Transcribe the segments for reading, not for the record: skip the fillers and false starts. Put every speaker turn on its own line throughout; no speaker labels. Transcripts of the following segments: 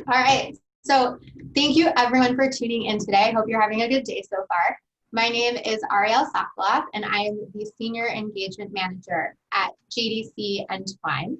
All right. So thank you everyone for tuning in today. I hope you're having a good day so far. My name is Ariel Sokoloff, and I am the Senior Engagement Manager at JDC Entwine.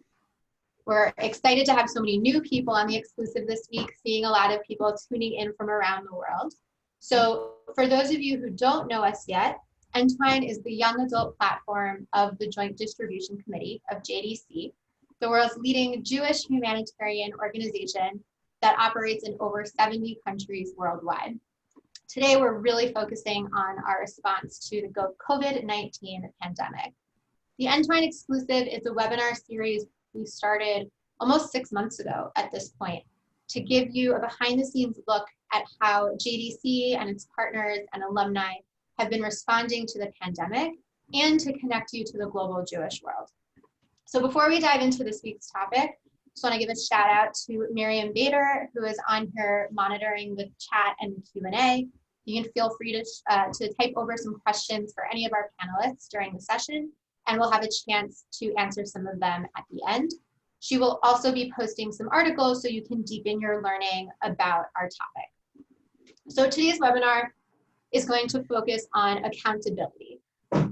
We're excited to have so many new people on the exclusive this week, seeing a lot of people tuning in from around the world. So for those of you who don't know us yet, Entwine is the young adult platform of the Joint Distribution Committee of JDC, the world's leading Jewish humanitarian organization that operates in over 70 countries worldwide. Today, we're really focusing on our response to the COVID-19 pandemic. The Entwine Exclusive is a webinar series we started almost 6 months ago at this point to give you a behind-the-scenes look at how JDC and its partners and alumni have been responding to the pandemic and to connect you to the global Jewish world. So before we dive into this week's topic, I just want to give a shout out to Miriam Bader, who is on here monitoring the chat and the Q&A. You can feel free to type over some questions for any of our panelists during the session, and we'll have a chance to answer some of them at the end. She will also be posting some articles so you can deepen your learning about our topic. So today's webinar is going to focus on accountability,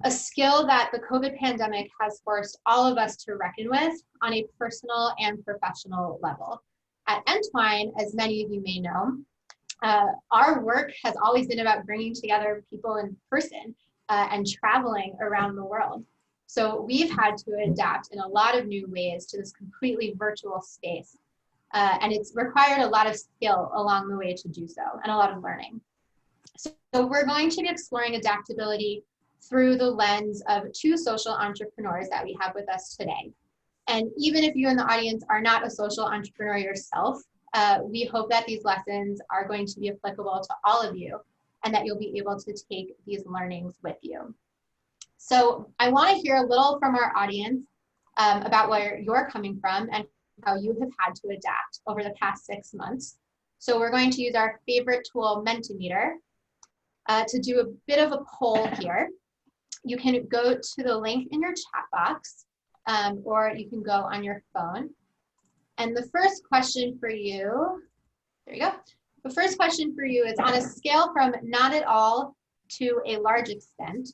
a skill that the COVID pandemic has forced all of us to reckon with on a personal and professional level. At Entwine, as many of you may know, our work has always been about bringing together people in person and traveling around the world. So we've had to adapt in a lot of new ways to this completely virtual space. And it's required a lot of skill along the way to do so, and a lot of learning. So we're going to be exploring adaptability through the lens of two social entrepreneurs that we have with us today. And even if you in the audience are not a social entrepreneur yourself, we hope that these lessons are going to be applicable to all of you and that you'll be able to take these learnings with you. So I want to hear a little from our audience about where you're coming from and how you have had to adapt over the past 6 months. So we're going to use our favorite tool, Mentimeter, to do a bit of a poll here. You can go to the link in your chat box, or you can go on your phone. And the first question for you, there you go. The first question for you is, on a scale from not at all to a large extent,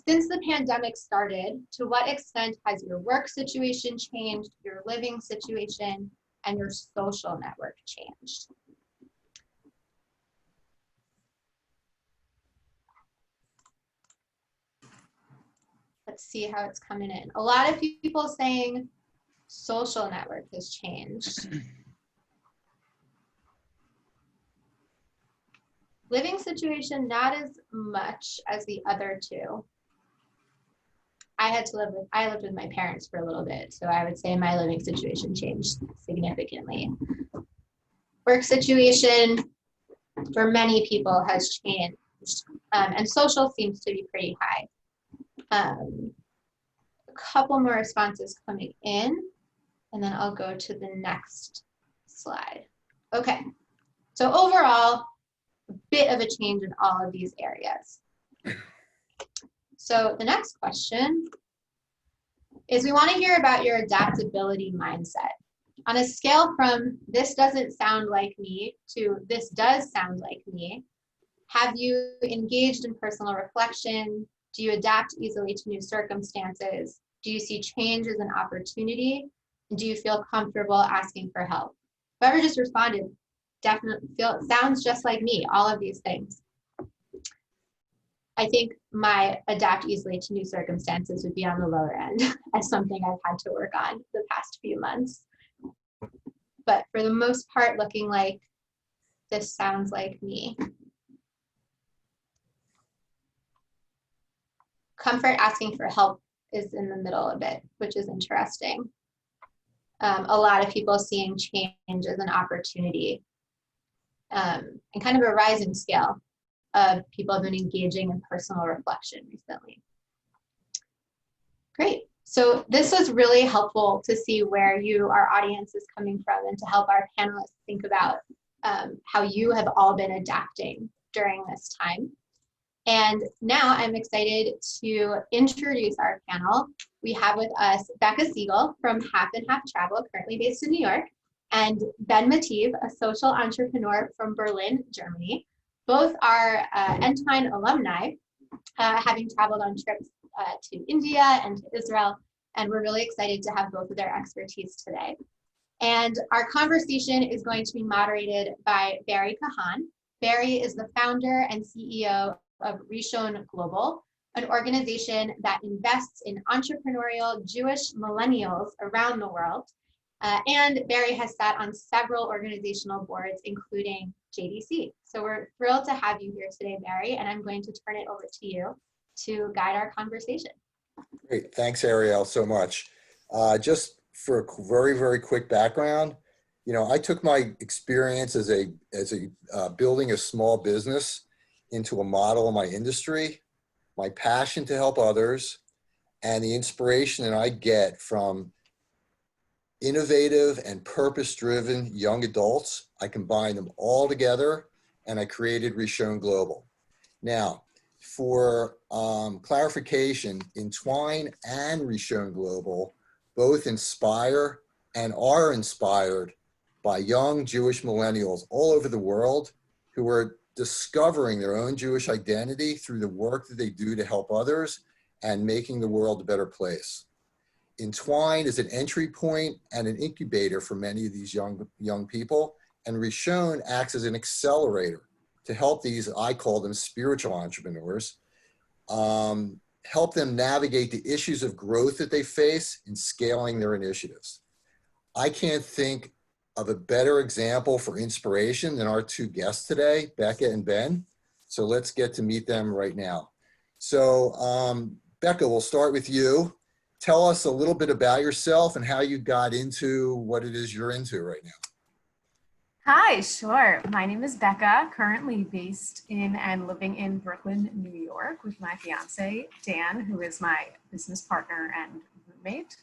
since the pandemic started, to what extent has your work situation changed, your living situation, and your social network changed? Let's see how it's coming in. A lot of people saying social network has changed. Living situation, not as much as the other two. I lived with my parents for a little bit, so I would say my living situation changed significantly. Work situation for many people has changed, and social seems to be pretty high. A couple more responses coming in, and then I'll go to the next slide. Okay, so overall, a bit of a change in all of these areas. So the next question is, we want to hear about your adaptability mindset. On a scale from this doesn't sound like me to this does sound like me, have you engaged in personal reflection? Do you adapt easily to new circumstances? Do you see change as an opportunity? And do you feel comfortable asking for help? Whoever just responded, definitely sounds just like me, all of these things. I think my adapt easily to new circumstances would be on the lower end as something I've had to work on the past few months. But for the most part, looking like this sounds like me. Comfort asking for help is in the middle a bit, which is interesting. A lot of people seeing change as an opportunity, and kind of a rising scale of people have been engaging in personal reflection recently. Great. So this was really helpful to see where our audience is coming from and to help our panelists think about how you have all been adapting during this time. And now I'm excited to introduce our panel. We have with us Becca Siegel from Half and Half Travel, currently based in New York, and Ben Mateev, a social entrepreneur from Berlin, Germany. Both are Entwine alumni, having traveled on trips to India and to Israel, and we're really excited to have both of their expertise today. And our conversation is going to be moderated by Barry Kahan. Barry is the founder and CEO of Rishon Global, an organization that invests in entrepreneurial Jewish millennials around the world. And Barry has sat on several organizational boards, including JDC. So we're thrilled to have you here today, Barry, and I'm going to turn it over to you to guide our conversation.
Great, thanks, Ariel, so much. Just for a very, very quick background, I took my experience as a building a small business into a model in my industry, my passion to help others, and the inspiration that I get from innovative and purpose-driven young adults. I combined them all together, and I created Rishon Global. Now, for clarification, Entwine and Rishon Global both inspire and are inspired by young Jewish millennials all over the world who are discovering their own Jewish identity through the work that they do to help others and making the world a better place. Entwine is an entry point and an incubator for many of these young people, and Rishon acts as an accelerator to help these, I call them spiritual entrepreneurs, help them navigate the issues of growth that they face in scaling their initiatives. I can't think of a better example for inspiration than our two guests today, Becca and Ben. So let's get to meet them right now. So Becca, we'll start with you. Tell us a little bit about yourself and how you got into what it is you're into right now.
Hi, sure. My name is Becca, currently based in and living in Brooklyn, New York with my fiance, Dan, who is my business partner and roommate.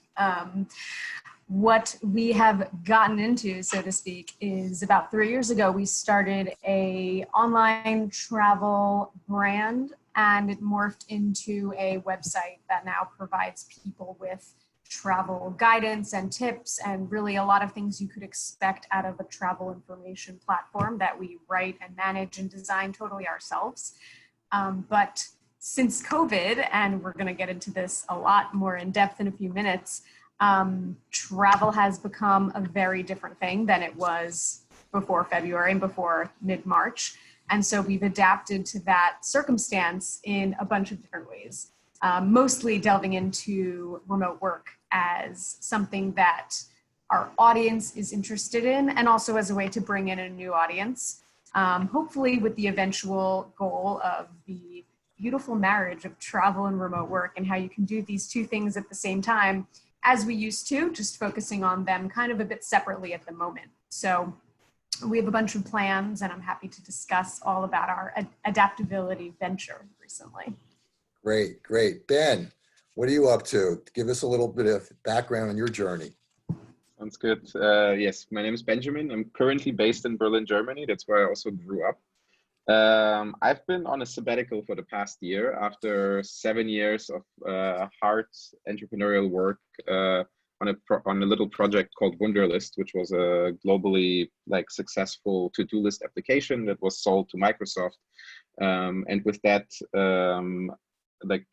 What we have gotten into, so to speak, is about 3 years ago, we started a online travel brand, and it morphed into a website that now provides people with travel guidance and tips and really a lot of things you could expect out of a travel information platform that we write and manage and design totally ourselves. But since COVID, and we're going to get into this a lot more in depth in a few minutes, travel has become a very different thing than it was before February and before mid-March. And so we've adapted to that circumstance in a bunch of different ways, mostly delving into remote work as something that our audience is interested in, and also as a way to bring in a new audience, hopefully with the eventual goal of the beautiful marriage of travel and remote work and how you can do these two things at the same time as we used to, just focusing on them kind of a bit separately at the moment. So we have a bunch of plans, and I'm happy to discuss all about our adaptability venture recently.
Great, great. Ben, what are you up to? Give us a little bit of background on your journey.
Sounds good. Yes, my name is Benjamin. I'm currently based in Berlin, Germany. That's where I also grew up. I've been on a sabbatical for the past year after 7 years of hard entrepreneurial work on a little project called Wunderlist, which was a globally successful to-do list application that was sold to Microsoft. And with that,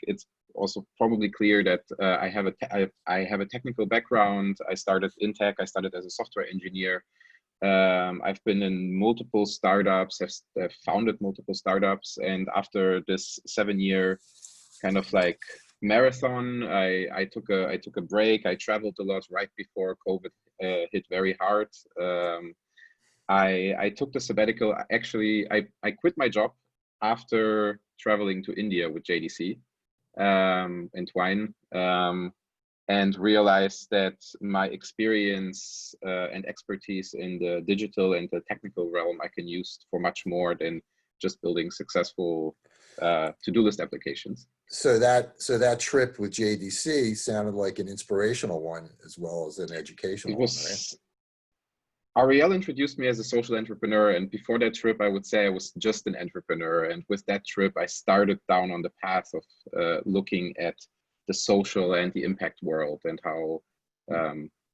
it's also probably clear that I have a technical background. I started in tech. I started as a software engineer. I've been in multiple startups, have founded multiple startups, and after this 7-year kind of marathon, I took a break. I traveled a lot right before COVID hit very hard. I took the sabbatical. Actually, I quit my job after traveling to India with JDC, Entwine, and realized that my experience and expertise in the digital and the technical realm I can use for much more than just building successful to-do list applications.
So that trip with JDC sounded like an inspirational one as well as an educational one, right?
Ariel introduced me as a social entrepreneur, and before that trip, I would say I was just an entrepreneur. And with that trip, I started down on the path of looking at the social and the impact world and how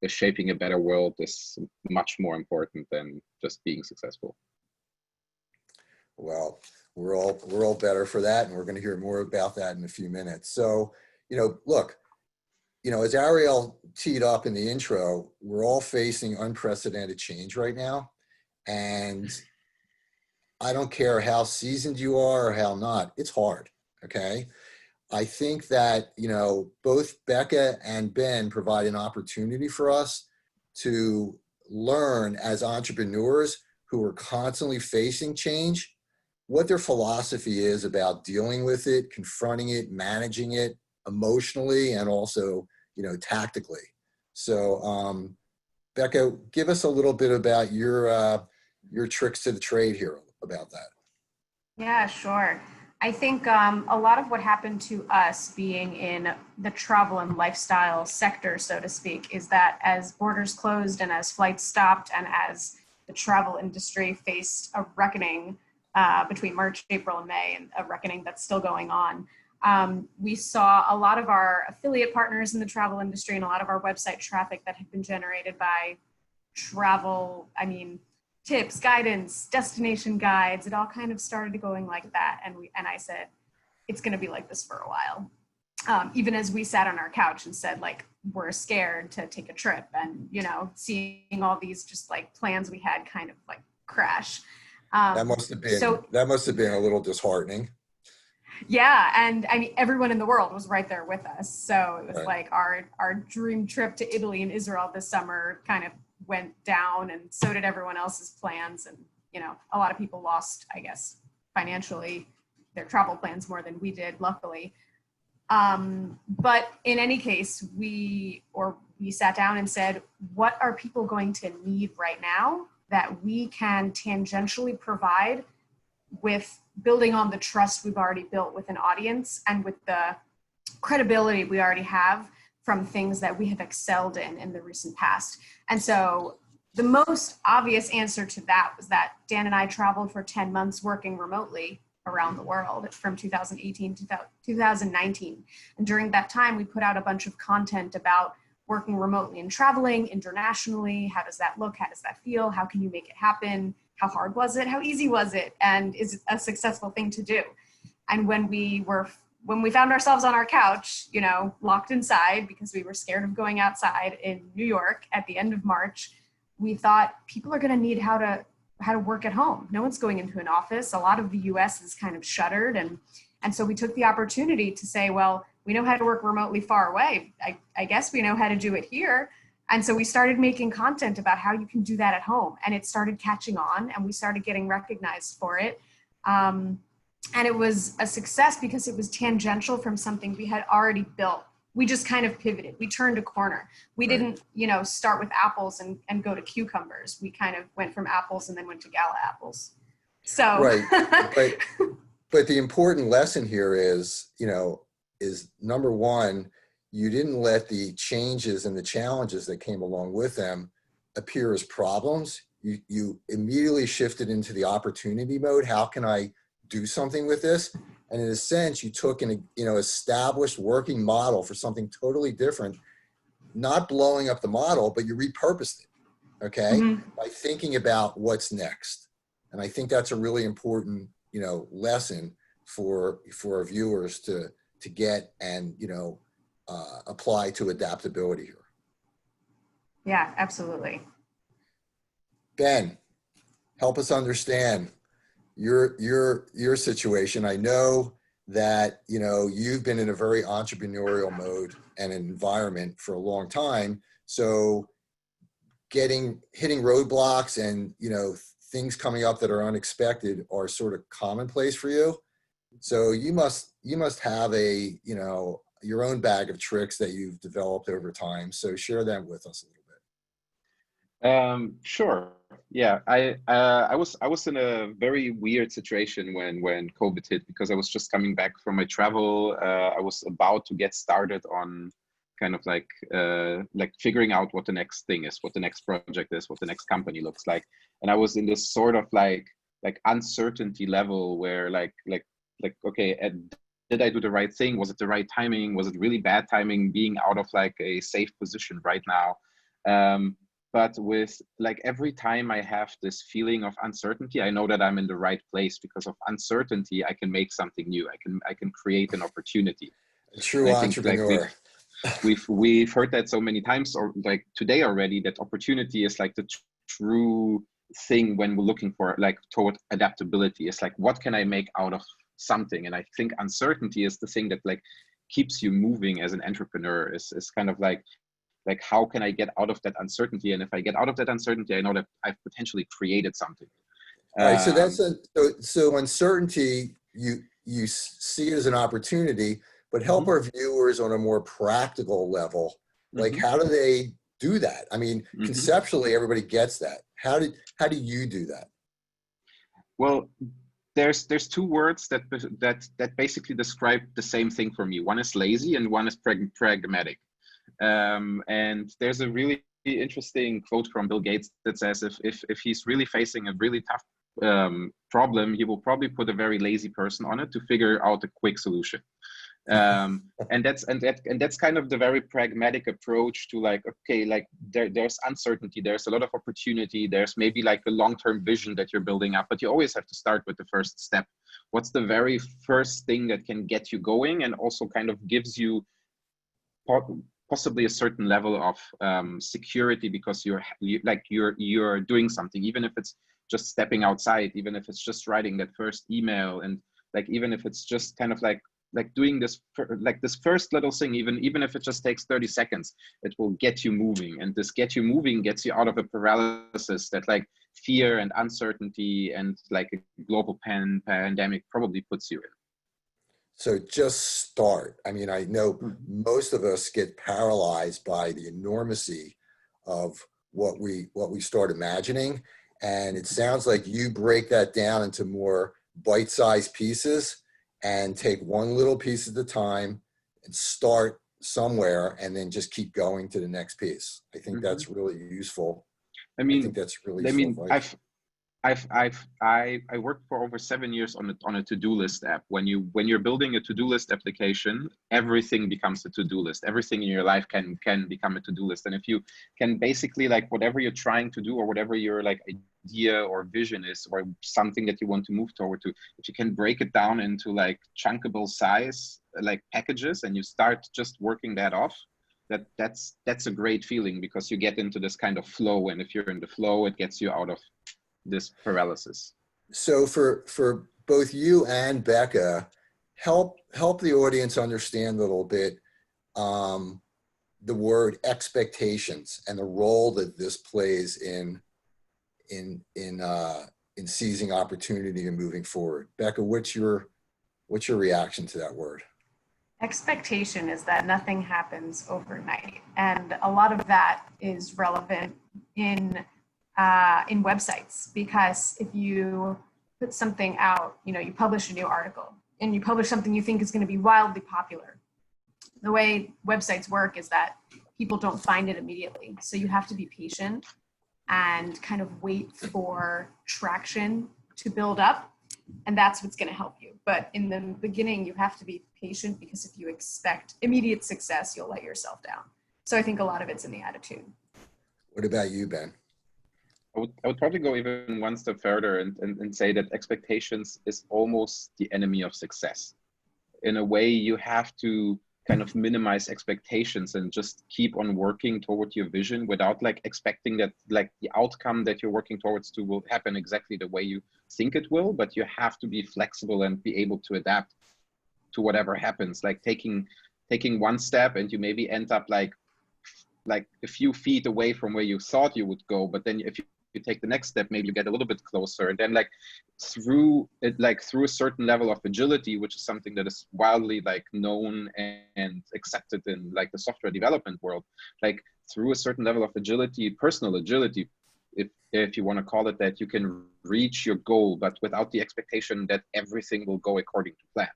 shaping a better world is much more important than just being successful.
Well, we're all better for that, and we're going to hear more about that in a few minutes. So, look, as Ariel teed up in the intro, we're all facing unprecedented change right now, and I don't care how seasoned you are or how not, it's hard. Okay. I think that, both Becca and Ben provide an opportunity for us to learn as entrepreneurs who are constantly facing change, what their philosophy is about dealing with it, confronting it, managing it emotionally, and also, tactically. So, Becca, give us a little bit about your tricks to the trade here about that.
Yeah, sure. I think a lot of what happened to us being in the travel and lifestyle sector, so to speak, is that as borders closed and as flights stopped and as the travel industry faced a reckoning between March, April, and May, and a reckoning that's still going on, we saw a lot of our affiliate partners in the travel industry and a lot of our website traffic that had been generated by travel, tips, guidance, destination guides, it all kind of started going like that. And I said, it's going to be like this for a while. Even as we sat on our couch and said, like, we're scared to take a trip, and, seeing all these just like plans we had kind of like crash.
That must have been a little disheartening.
Yeah. And everyone in the world was right there with us. So it was
right.
like our dream trip to Italy and Israel this summer kind of went down, and so did everyone else's plans. And, a lot of people lost, I guess, financially their travel plans more than we did, luckily. But in any case, we sat down and said, what are people going to need right now that we can tangentially provide with building on the trust we've already built with an audience and with the credibility we already have from things that we have excelled in the recent past. And so the most obvious answer to that was that Dan and I traveled for 10 months working remotely around the world from 2018 to 2019. And during that time, we put out a bunch of content about working remotely and traveling internationally. How does that look? How does that feel? How can you make it happen? How hard was it? How easy was it? And is it a successful thing to do? And when we found ourselves on our couch, locked inside because we were scared of going outside in New York at the end of March, we thought people are going to need how to work at home. No one's going into an office. A lot of the US is kind of shuttered. And so we took the opportunity to say, well, we know how to work remotely far away. I guess we know how to do it here. And so we started making content about how you can do that at home. And it started catching on, and we started getting recognized for it. And it was a success because it was tangential from something we had already built. We just kind of pivoted. We turned a corner. We didn't, start with apples and go to cucumbers. We kind of went from apples and then went to gala apples. So
right. But the important lesson here is number one, you didn't let the changes and the challenges that came along with them appear as problems. You immediately shifted into the opportunity mode. How can I do something with this? And in a sense, you took an established working model for something totally different, not blowing up the model, but you repurposed it, okay? Mm-hmm. By thinking about what's next. And I think that's a really important, lesson for our viewers to get and, apply to adaptability here.
Yeah, absolutely.
Ben, help us understand your situation. I know that, you've been in a very entrepreneurial mode and environment for a long time. So hitting roadblocks and, things coming up that are unexpected are sort of commonplace for you. So you must have your own bag of tricks that you've developed over time. So share that with us a little bit.
Sure. Yeah, I was in a very weird situation when COVID hit, because I was just coming back from my travel. I was about to get started on kind of like figuring out what the next thing is, what the next project is, what the next company looks like. And I was in this sort of like uncertainty level where okay, did I do the right thing? Was it the right timing? Was it really bad timing being out of like a safe position right now? But with like every time I have this feeling of uncertainty, I know that I'm in the right place. Because of uncertainty, I can make something new. I can create an opportunity.
A true
And I think like
entrepreneur.
we've heard that so many times, or like today already, that opportunity is like the true thing when we're looking for like toward adaptability. It's like, what can I make out of something? And I think uncertainty is the thing that like keeps you moving as an entrepreneur. Is kind of like how can I get out of that uncertainty? And if I get out of that uncertainty, I know that I've potentially created something.
All right, so that's so uncertainty, you see it as an opportunity, but help our viewers on a more practical level. Like, how do they do that? I mean, conceptually, everybody gets that. How do you do that?
Well, there's two words that basically describe the same thing for me. One is lazy and one is pragmatic. And there's a really interesting quote from Bill Gates that says if he's really facing a really tough problem, he will probably put a very lazy person on it to figure out a quick solution. And that's kind of the very pragmatic approach to like, okay, like there's uncertainty, there's a lot of opportunity, there's maybe like a long-term vision that you're building up, but you always have to start with the first step. What's the very first thing that can get you going and also kind of gives you possibly a certain level of security, because you're doing something, even if it's just stepping outside, even if it's just writing that first email, and like even if it's just kind of like doing this first little thing, even if it just takes 30 seconds, it will get you moving. And this get you moving gets you out of a paralysis that like fear and uncertainty and like a global pandemic probably puts you in.
So just start. I mean, I know most of us get paralyzed by the enormity of what we start imagining. And it sounds like you break that down into more bite-sized pieces and take one little piece at a time and start somewhere and then just keep going to the next piece. I think that's really useful. I think that's really useful.
I worked for over 7 years on a to-do list app. When you're building a to-do list application, everything becomes a to-do list. Everything in your life can become a to-do list. And if you can basically like whatever you're trying to do or whatever your like idea or vision is or something that you want to move toward to, if you can break it down into like chunkable size like packages and you start just working that off, that's a great feeling, because you get into this kind of flow. And if you're in the flow, it gets you out of this paralysis.
So for both you and Becca, help the audience understand a little bit the word expectations and the role that this plays in seizing opportunity and moving forward. Becca, what's your reaction to that word?
Expectation is that nothing happens overnight, and a lot of that is relevant in websites, because if you put something out, you publish a new article and you publish something you think is going to be wildly popular. The way websites work is that people don't find it immediately. So you have to be patient and kind of wait for traction to build up. And that's what's going to help you. But in the beginning, you have to be patient, because if you expect immediate success, you'll let yourself down. So I think a lot of it's in the attitude.
What about you, Ben?
I would probably go even one step further and say that expectations is almost the enemy of success. In a way, you have to kind of minimize expectations and just keep on working toward your vision without like expecting that like the outcome that you're working towards to will happen exactly the way you think it will. But you have to be flexible and be able to adapt to whatever happens. Like taking one step and you maybe end up like a few feet away from where you thought you would go, but then if you take the next step, maybe you get a little bit closer. And then like through a certain level of agility, which is something that is wildly like known and accepted in like the software development world, like through a certain level of agility, personal agility, if you want to call it that, you can reach your goal, but without the expectation that everything will go according to plan.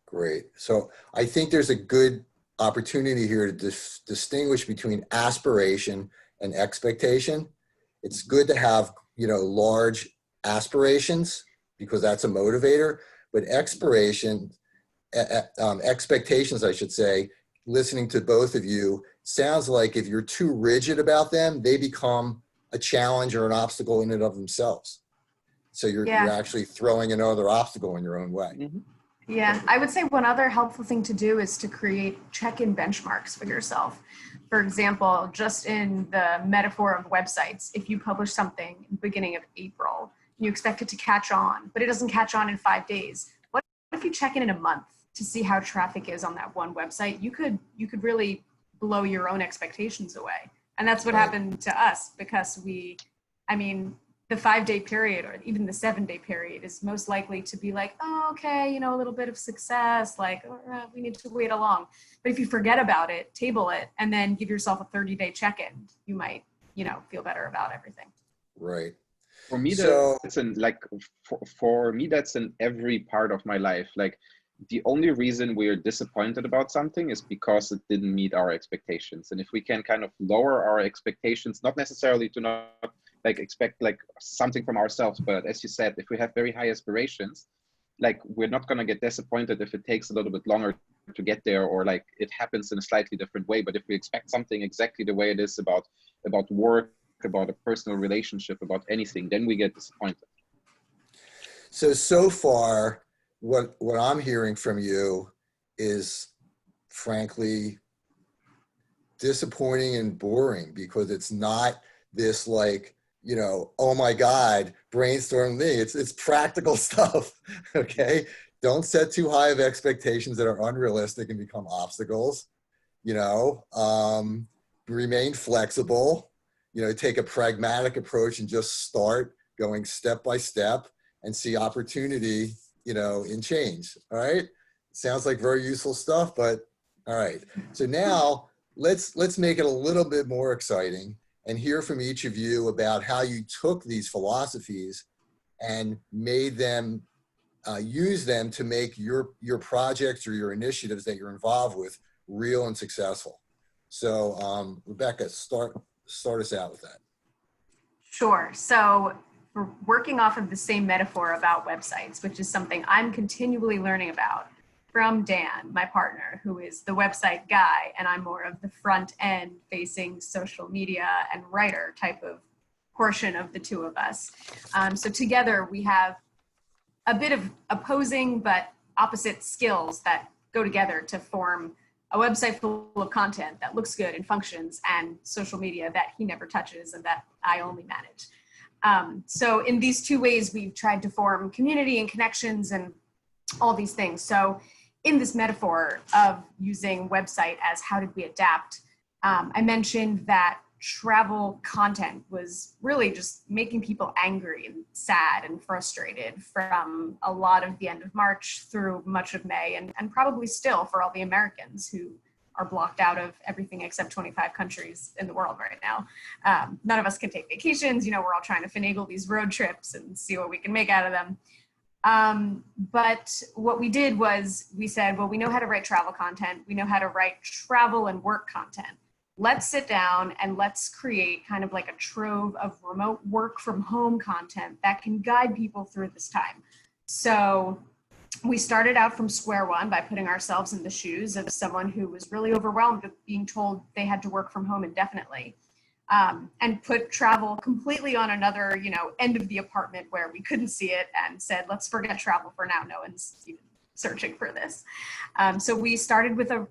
Great. So I think there's a good opportunity here to distinguish between aspiration and expectation. It's good to have, large aspirations, because that's a motivator, but expectations, I should say, listening to both of you, sounds like if you're too rigid about them, they become a challenge or an obstacle in and of themselves. So you're actually throwing another obstacle in your own way.
Mhm.
Yeah, I would say one other helpful thing to do is to create check-in benchmarks for yourself. For example, just in the metaphor of websites, if you publish something in the beginning of April, you expect it to catch on, but it doesn't catch on in 5 days. What if you check in a month to see how traffic is on that one website? You could really blow your own expectations away. And that's what happened to us, because the 5-day period or even the 7-day period is most likely to be like, oh, okay, a little bit of success, like we need to wait along. But if you forget about it, table it, and then give yourself a 30-day check-in, you might, feel better about everything.
Right.
For me,
So,
that's for me, that's in every part of my life. Like, the only reason we're disappointed about something is because it didn't meet our expectations. And if we can kind of lower our expectations, not necessarily to not expect something from ourselves, but as you said, if we have very high aspirations, we're not going to get disappointed if it takes a little bit longer to get there, or it happens in a slightly different way. But if we expect something exactly the way it is about work, about a personal relationship, about anything, then we get disappointed.
So far, what I'm hearing from you is frankly disappointing and boring, because it's not this oh my God, brainstorm me. It's practical stuff. Okay. Don't set too high of expectations that are unrealistic and become obstacles. Remain flexible, take a pragmatic approach and just start going step by step and see opportunity, in change. All right. Sounds like very useful stuff, but all right. So now let's make it a little bit more exciting and hear from each of you about how you took these philosophies and made them, use them to make your projects or your initiatives that you're involved with real and successful. So Rebecca, start us out with that.
Sure. So we're working off of the same metaphor about websites, which is something I'm continually learning about from Dan, my partner, who is the website guy, and I'm more of the front end facing social media and writer type of portion of the two of us. So together we have a bit of opposing but opposite skills that go together to form a website full of content that looks good and functions, and social media that he never touches and that I only manage. So in these two ways, we've tried to form community and connections and all these things. So in this metaphor of using website as how did we adapt, I mentioned that travel content was really just making people angry and sad and frustrated from a lot of the end of March through much of May, and probably still for all the Americans who are blocked out of everything except 25 countries in the world right now. None of us can take vacations. We're all trying to finagle these road trips and see what we can make out of them. But what we did was we said, well, we know how to write travel content. We know how to write travel and work content. Let's sit down and let's create kind of like a trove of remote work from home content that can guide people through this time. So we started out from square one by putting ourselves in the shoes of someone who was really overwhelmed with being told they had to work from home indefinitely. And put travel completely on another, end of the apartment where we couldn't see it, and said, let's forget travel for now. No one's even searching for this. So we started with a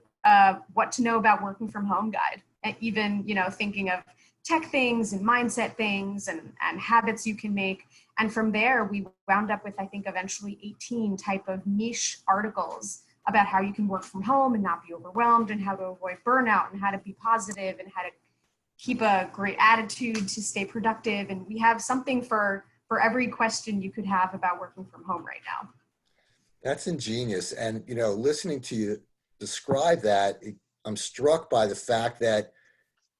what to know about working from home guide, and even, thinking of tech things and mindset things and habits you can make. And from there, we wound up with, I think, eventually 18 type of niche articles about how you can work from home and not be overwhelmed, and how to avoid burnout, and how to be positive, and how to keep a great attitude to stay productive. And we have something for every question you could have about working from home right now.
That's ingenious. And, listening to you describe that, I'm struck by the fact that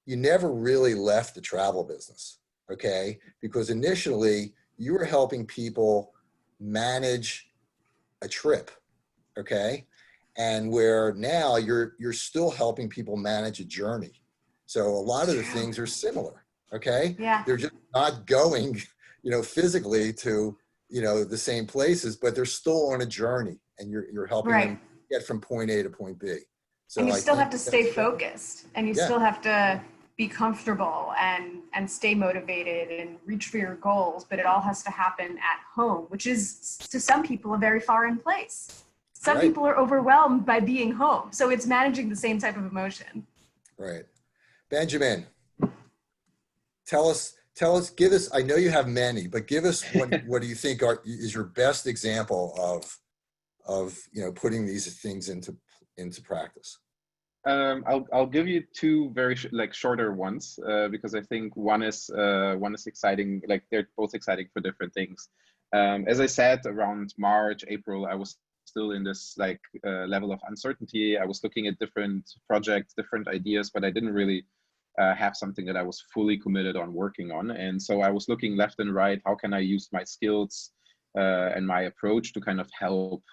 you never really left the travel business, okay? Because initially you were helping people manage a trip, okay? And where now you're still helping people manage a journey. So a lot of the things are similar, okay?
Yeah.
They're just not going, physically to, the same places, but they're still on a journey, and you're helping them get from point A to point B. So
And you
I
still have
think
to
that
stay
that's great.
focused, and you
Yeah,
still have to be comfortable and stay motivated and reach for your goals, but it all has to happen at home, which is to some people a very foreign place. Some
right,
people are overwhelmed by being home. So it's managing the same type of emotion.
right. Benjamin, tell us, give us, I know you have many, but give us what do you think is your best example of, putting these things into practice?
I'll give you two very shorter ones because I think one is exciting. Like they're both exciting for different things. As I said, around March, April, I was still in this level of uncertainty. I was looking at different projects, different ideas, but I didn't really have something that I was fully committed on working on. And so I was looking left and right. How can I use my skills and my approach to kind of help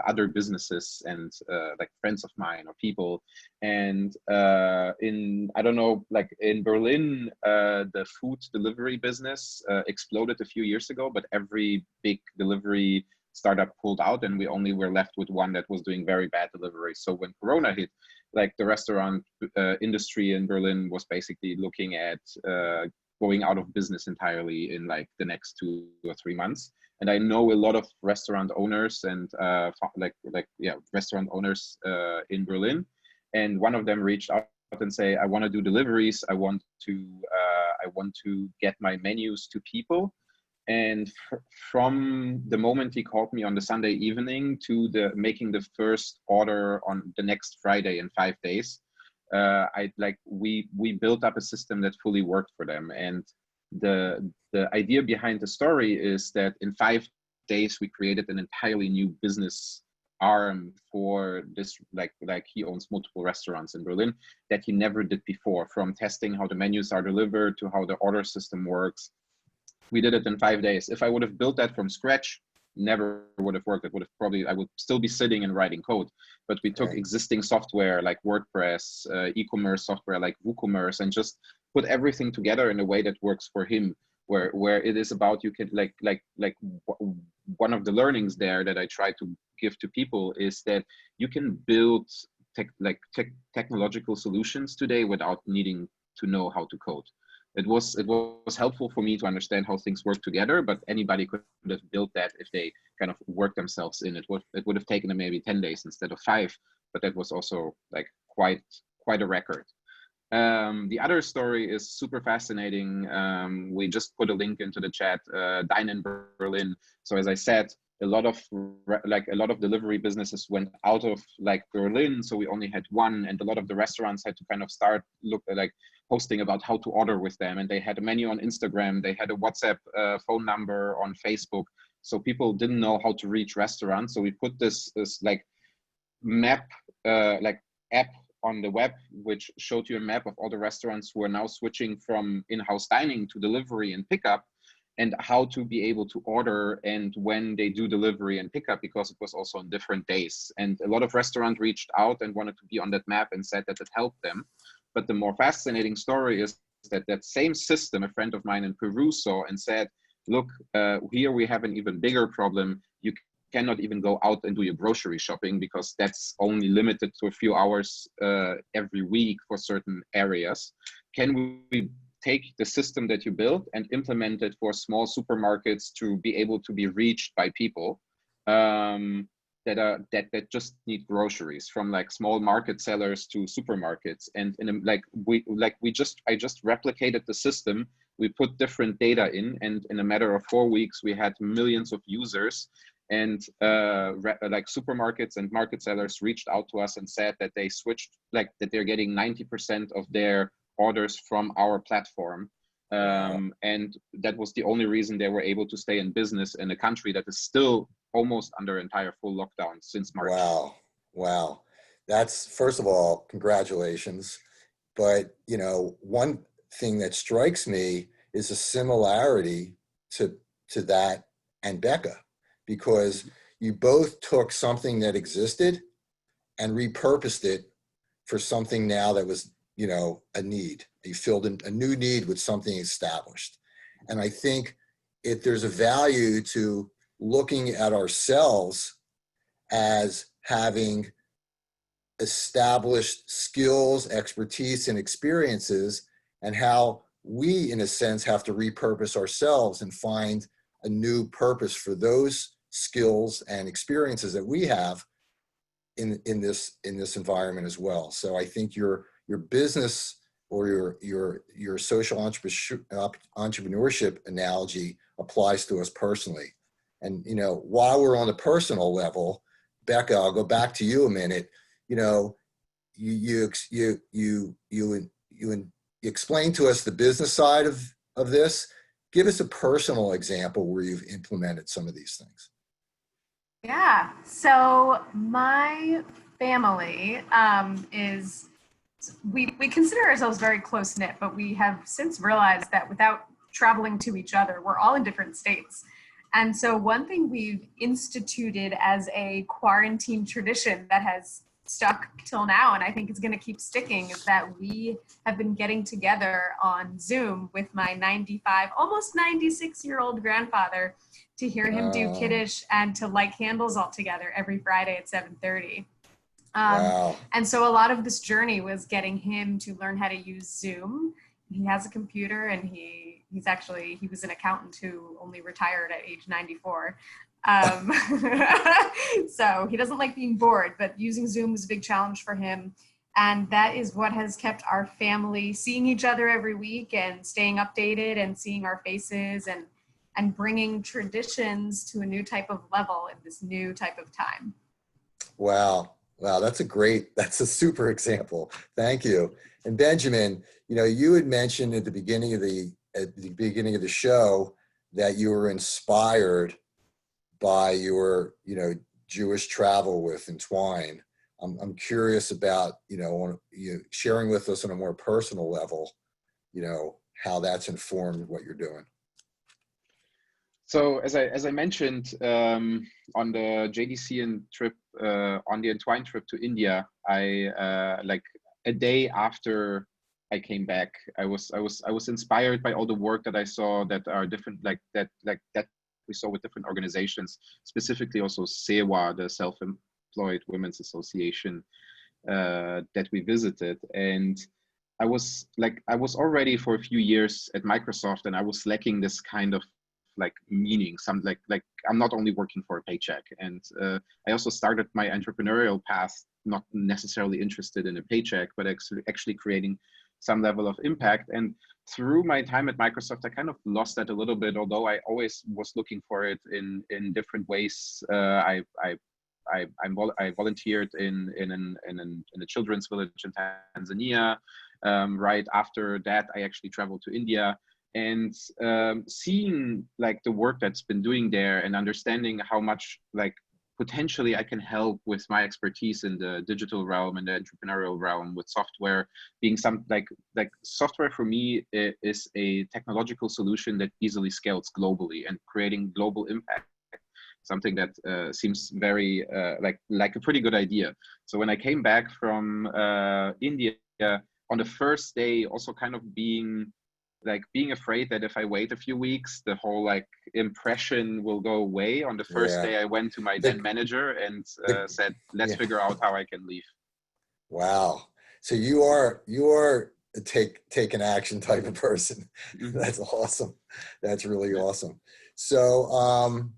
other businesses and friends of mine or people. And I don't know, like in Berlin, the food delivery business exploded a few years ago, but every big delivery startup pulled out and we only were left with one that was doing very bad delivery. So when Corona hit, like the restaurant industry in Berlin was basically looking at going out of business entirely in like the next 2 or 3 months. And I know a lot of restaurant owners and restaurant owners in Berlin. And one of them reached out and say, I want to do deliveries. I want to get my menus to people. And from the moment he called me on the Sunday evening to the making the first order on the next Friday in 5 days, we built up a system that fully worked for them. And the idea behind the story is that in 5 days we created an entirely new business arm for this, like he owns multiple restaurants in Berlin that he never did before, from testing how the menus are delivered to how the order system works. We did it in 5 days. If I would have built that from scratch, never would have worked. I would still be sitting and writing code. But we took existing software like WordPress, e-commerce software like WooCommerce, and just put everything together in a way that works for him. Where it is about, you can one of the learnings there that I try to give to people is that you can build technological solutions today without needing to know how to code. It was helpful for me to understand how things work together, but anybody could have built that if they kind of worked themselves in. It would have taken them maybe 10 days instead of 5, but that was also like quite a record. The other story is super fascinating. We just put a link into the chat, Dine in Berlin. So as I said, a lot of delivery businesses went out of Berlin. So we only had one, and a lot of the restaurants had to kind of start posting about how to order with them. And they had a menu on Instagram. They had a WhatsApp phone number on Facebook. So people didn't know how to reach restaurants. So we put this map, app on the web, which showed you a map of all the restaurants who are now switching from in-house dining to delivery and pickup, and how to be able to order and when they do delivery and pickup, because it was also on different days. And a lot of restaurants reached out and wanted to be on that map and said that it helped them. But the more fascinating story is that same system, a friend of mine in Peru saw and said, look, here we have an even bigger problem. You cannot even go out and do your grocery shopping because that's only limited to a few hours every week for certain areas. Can we take the system that you built and implement it for small supermarkets to be able to be reached by people that just need groceries, from small market sellers to supermarkets? And I just replicated the system. We put different data in, and in a matter of 4 weeks we had millions of users. And supermarkets and market sellers reached out to us and said that they switched, that they're getting 90% of their orders from our platform. And that was the only reason they were able to stay in business in a country that is still almost under entire full lockdown since March.
Wow. That's, first of all, congratulations. But, one thing that strikes me is a similarity to that and Becca, because you both took something that existed and repurposed it for something now that was, a need. You filled in a new need with something established. And I think there's a value to looking at ourselves as having established skills, expertise, and experiences, and how we, in a sense, have to repurpose ourselves and find a new purpose for those skills and experiences that we have in this environment as well. So I think your business or your social entrepreneurship analogy applies to us personally. And while we're on the personal level, Becca, I'll go back to you a minute. You explain to us the business side of this. Give us a personal example where you've implemented some of these things.
Yeah, so my family we consider ourselves very close-knit, but we have since realized that without traveling to each other, we're all in different states. And so one thing we've instituted as a quarantine tradition that has stuck till now, and I think it's going to keep sticking, is that we have been getting together on Zoom with my 95, almost 96-year-old grandfather to hear him do Kiddush and to light candles all together every Friday at 7:30.
Wow.
And so a lot of this journey was getting him to learn how to use Zoom. He has a computer, and he was an accountant who only retired at age 94. So he doesn't like being bored, but using Zoom was a big challenge for him. And that is what has kept our family seeing each other every week and staying updated and seeing our faces and bringing traditions to a new type of level in this new type of time.
Wow. That's a super example. Thank you. And Benjamin, you had mentioned at the beginning of the show that you were inspired by your, Jewish travel with Entwine. I'm curious about, sharing with us on a more personal level, how that's informed what you're doing.
So as I mentioned on the JDC trip, on the Entwine trip to India, I like a day after I came back, I was inspired by all the work that I saw that are different, like that we saw with different organizations, specifically also SEWA, the Self-Employed Women's Association that we visited. And I was already for a few years at Microsoft, and I was lacking this kind of meaning, some like I'm not only working for a paycheck. And I also started my entrepreneurial path not necessarily interested in a paycheck, but actually creating some level of impact. And through my time at Microsoft, I kind of lost that a little bit, although I always was looking for it in different ways. I volunteered in a children's village in Tanzania. Right after that, I actually traveled to India. And seeing the work that's been doing there and understanding how much potentially I can help with my expertise in the digital realm and the entrepreneurial realm with software being some software for me is a technological solution that easily scales globally and creating global impact, something that seems very like a pretty good idea. So when I came back from India on the first day, also kind of being afraid that if I wait a few weeks, the whole impression will go away. On the first day, I went to my then manager and said, let's figure out how I can leave.
Wow. So you are a take an action type of person. Mm-hmm. That's awesome. That's really awesome. So,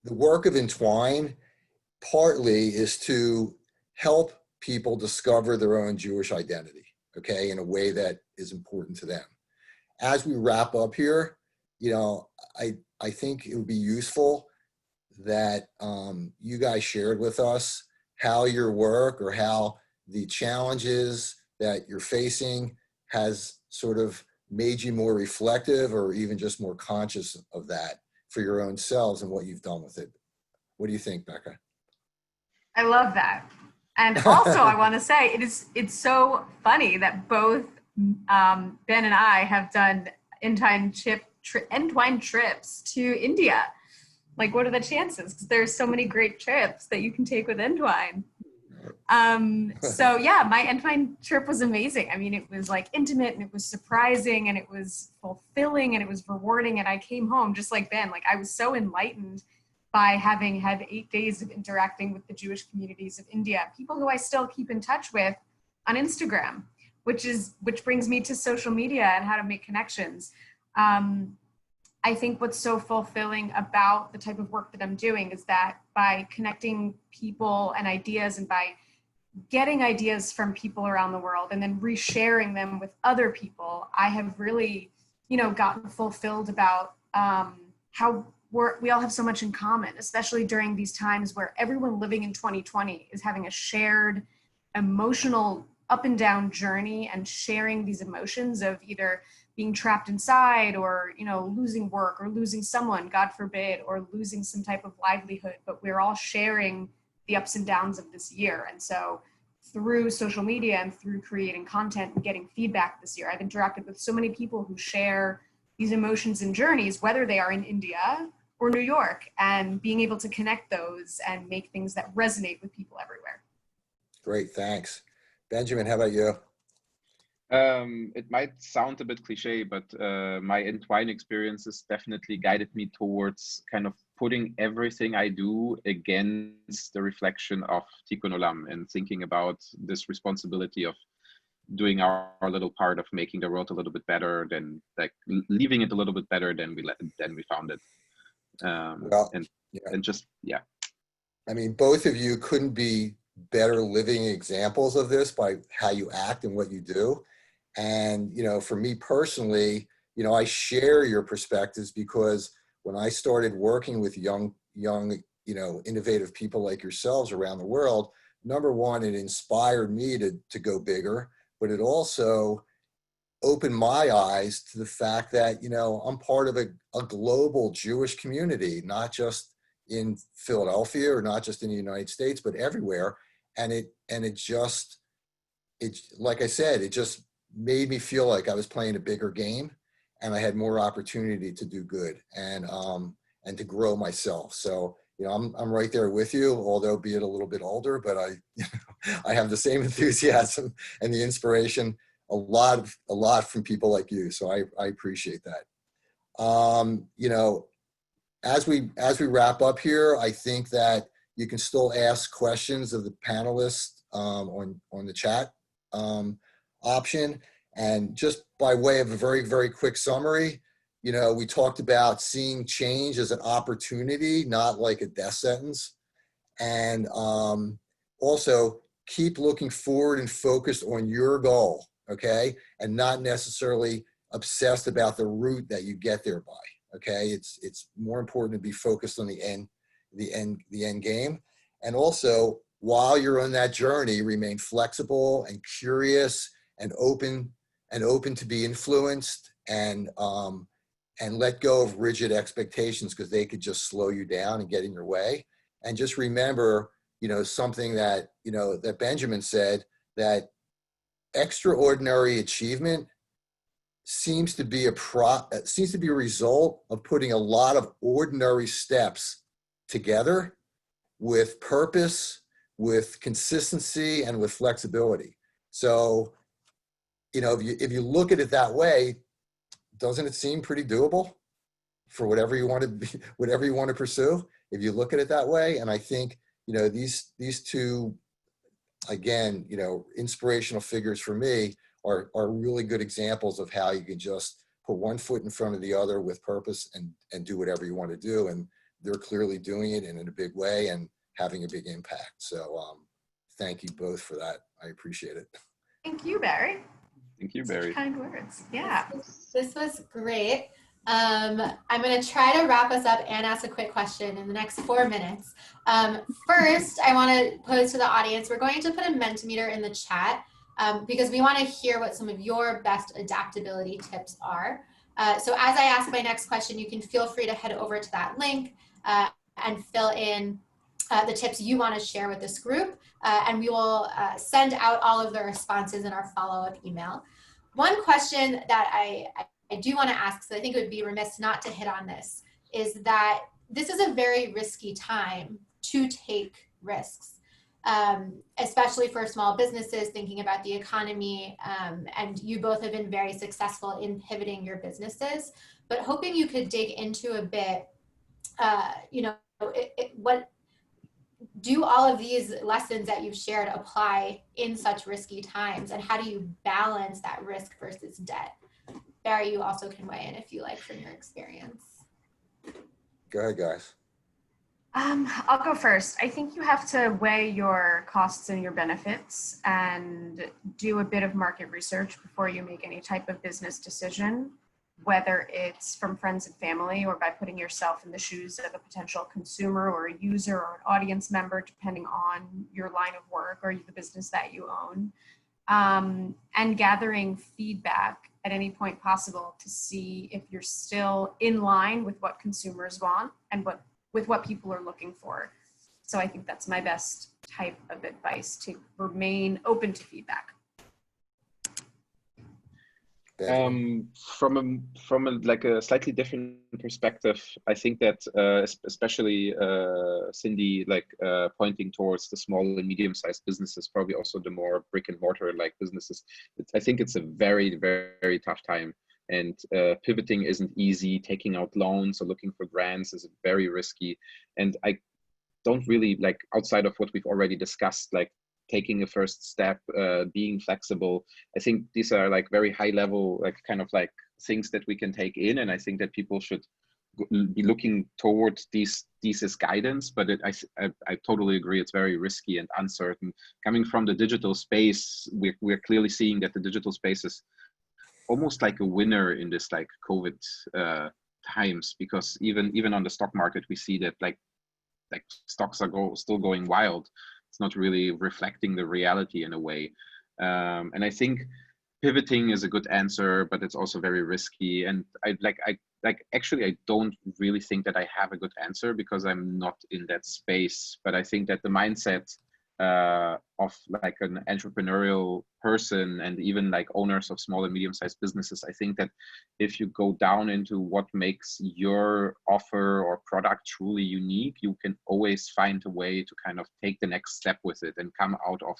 the work of Entwine partly is to help people discover their own Jewish identity, okay, in a way that is important to them. As we wrap up here, I think it would be useful that you guys shared with us how your work or how the challenges that you're facing has sort of made you more reflective or even just more conscious of that for your own selves and what you've done with it. What do you think, Becca?
I love that. And also I want to say it's so funny that both Ben and I have done Entwine trips to India. What are the chances? Because there's so many great trips that you can take with Entwine. So yeah, my Entwine trip was amazing. I mean, it was like intimate and it was surprising and it was fulfilling and it was rewarding. And I came home just like Ben, like I was so enlightened by having had 8 days of interacting with the Jewish communities of India, people who I still keep in touch with on Instagram, which brings me to social media and how to make connections. I think what's so fulfilling about the type of work that I'm doing is that by connecting people and ideas and by getting ideas from people around the world and then resharing them with other people, I have really, gotten fulfilled about how we all have so much in common, especially during these times where everyone living in 2020 is having a shared emotional up and down journey and sharing these emotions of either being trapped inside or, losing work or losing someone, God forbid, or losing some type of livelihood, but we're all sharing the ups and downs of this year. And so through social media and through creating content and getting feedback this year, I've interacted with so many people who share these emotions and journeys, whether they are in India or New York, and being able to connect those and make things that resonate with people everywhere.
Great, thanks. Benjamin, how about you?
It might sound a bit cliche, but my Entwine experiences definitely guided me towards kind of putting everything I do against the reflection of Tikkun Olam and thinking about this responsibility of doing our little part of making the world a little bit better, than like leaving it a little bit better than we found it.
I mean, both of you couldn't be better living examples of this by how you act and what you do. And, for me personally, I share your perspectives because when I started working with young, innovative people like yourselves around the world, number one, it inspired me to go bigger, but it also opened my eyes to the fact that, I'm part of a global Jewish community, not just in Philadelphia or not just in the United States, but everywhere. And it like I said, it just made me feel like I was playing a bigger game and I had more opportunity to do good and to grow myself. So, I'm right there with you, although be it a little bit older, but I have the same enthusiasm and the inspiration a lot from people like you. So I appreciate that. As we wrap up here, I think that you can still ask questions of the panelists on the chat option. And just by way of a very, very quick summary, we talked about seeing change as an opportunity, not like a death sentence. And also keep looking forward and focused on your goal, okay? And not necessarily obsessed about the route that you get there by, okay? It's more important to be focused on the end game. And also, while you're on that journey, remain flexible and curious and open to be influenced, and let go of rigid expectations because they could just slow you down and get in your way. And just remember, something that, that Benjamin said, that extraordinary achievement seems to be a result of putting a lot of ordinary steps together with purpose, with consistency, and with flexibility. So, if you look at it that way, doesn't it seem pretty doable for whatever you want to pursue? If you look at it that way, and I think these two, again, inspirational figures for me are really good examples of how you can just put one foot in front of the other with purpose and do whatever you want to do. And they're clearly doing it in a big way and having a big impact. So thank you both for that. I appreciate it.
Thank you, Barry.
Thank you, Barry.
Kind words. Yeah.
This was great. I'm going to try to wrap us up and ask a quick question in the next 4 minutes. First, I want to pose to the audience, we're going to put a Mentimeter in the chat because we want to hear what some of your best adaptability tips are. So as I ask my next question, you can feel free to head over to that link and fill in the tips you want to share with this group, and we will send out all of the responses in our follow-up email. One question that I do want to ask, so I think it would be remiss not to hit on this, is that this is a very risky time to take risks. especially for small businesses thinking about the economy. And you both have been very successful in pivoting your businesses, but hoping you could dig into a bit, what do all of these lessons that you've shared apply in such risky times, and how do you balance that risk versus debt? Barry, you also can weigh in if you like from your experience.
Go ahead, guys.
I'll go first. I think you have to weigh your costs and your benefits and do a bit of market research before you make any type of business decision, whether it's from friends and family or by putting yourself in the shoes of a potential consumer or a user or an audience member, depending on your line of work or the business that you own, and gathering feedback at any point possible to see if you're still in line with what consumers want and with what people are looking for. So I think that's my best type of advice, to remain open to feedback.
From a like a slightly different perspective, I think that especially Cindy, like pointing towards the small and medium-sized businesses, probably also the more brick and mortar like businesses. I think it's a very, very tough time, and pivoting isn't easy. Taking out loans or looking for grants is very risky, and I don't really like, outside of what we've already discussed, like taking a first step, being flexible. I think these are like very high level, like kind of like things that we can take in. And I think that people should be looking towards these as guidance, but I totally agree. It's very risky and uncertain. Coming from the digital space, we're clearly seeing that the digital space is almost like a winner in this like COVID times, because even on the stock market, we see that like stocks are still going wild. It's not really reflecting the reality in a way. And I think pivoting is a good answer, but it's also very risky. And actually, I don't really think that I have a good answer because I'm not in that space. But I think that the mindset of like an entrepreneurial person, and even like owners of small and medium-sized businesses, I think that if you go down into what makes your offer or product truly unique, you can always find a way to kind of take the next step with it and come out of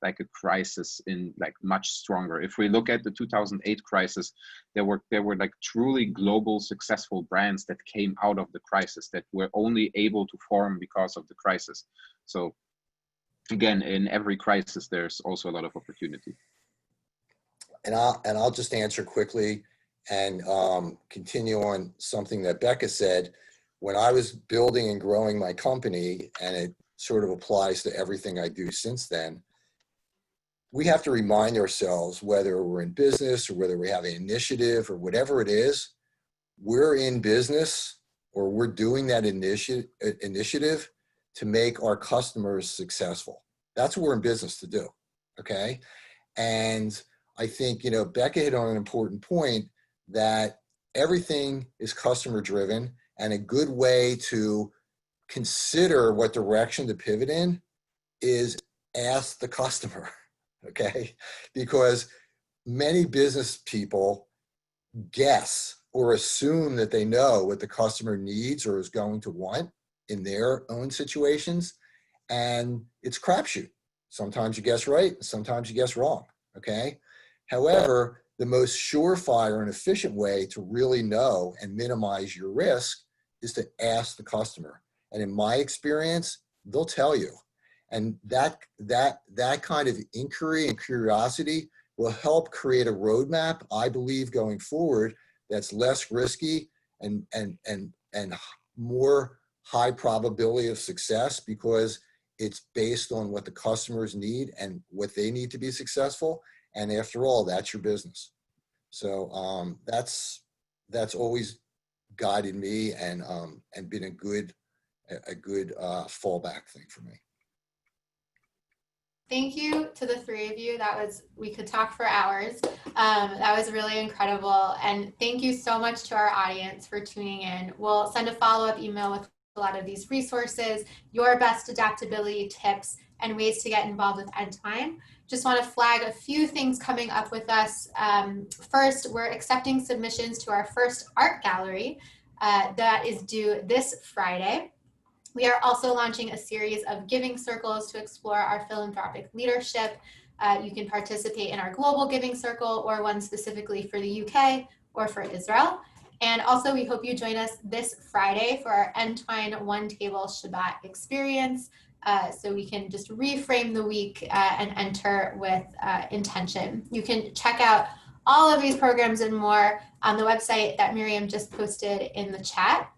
like a crisis in like much stronger. If we look at the 2008 crisis, there were like truly global successful brands that came out of the crisis that were only able to form because of the crisis. So again, in every crisis, there's also a lot of opportunity.
And I'll just answer quickly and continue on something that Becca said. When I was building and growing my company, and it sort of applies to everything I do since then, we have to remind ourselves, whether we're in business or whether we have an initiative or whatever it is, we're in business or we're doing that initiative to make our customers successful. That's what we're in business to do, okay? And I think, Becca hit on an important point, that everything is customer driven, and a good way to consider what direction to pivot in is ask the customer, okay? Because many business people guess or assume that they know what the customer needs or is going to want in their own situations, and it's crapshoot. Sometimes you guess right, sometimes you guess wrong, okay? However, the most surefire and efficient way to really know and minimize your risk is to ask the customer. And in my experience, they'll tell you. And that kind of inquiry and curiosity will help create a roadmap, I believe, going forward, that's less risky and more high probability of success, because it's based on what the customers need and what they need to be successful. And after all, that's your business. So that's always guided me and been a good fallback thing for me.
Thank you to the three of you. We could talk for hours. That was really incredible. And thank you so much to our audience for tuning in. We'll send a follow-up email with a lot of these resources, your best adaptability tips, and ways to get involved with Entwine. Just want to flag a few things coming up with us. First, we're accepting submissions to our first art gallery that is due this Friday. We are also launching a series of giving circles to explore our philanthropic leadership. You can participate in our global giving circle or one specifically for the UK or for Israel. And also, we hope you join us this Friday for our Entwine One Table Shabbat experience, so we can just reframe the week and enter with intention. You can check out all of these programs and more on the website that Miriam just posted in the chat.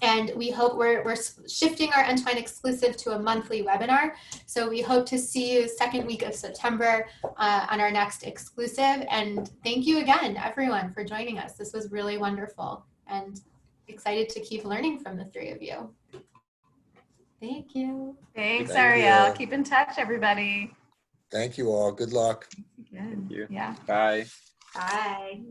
And we hope we're shifting our Entwine exclusive to a monthly webinar. So we hope to see you second week of September on our next exclusive. And thank you again, everyone, for joining us. This was really wonderful and excited to keep learning from the three of you. Thank you.
Thanks,
Thank
Ariel.
you.
Keep in touch, everybody.
Thank you all. Good luck.
Again.
Thank you.
Yeah.
Bye.
Bye.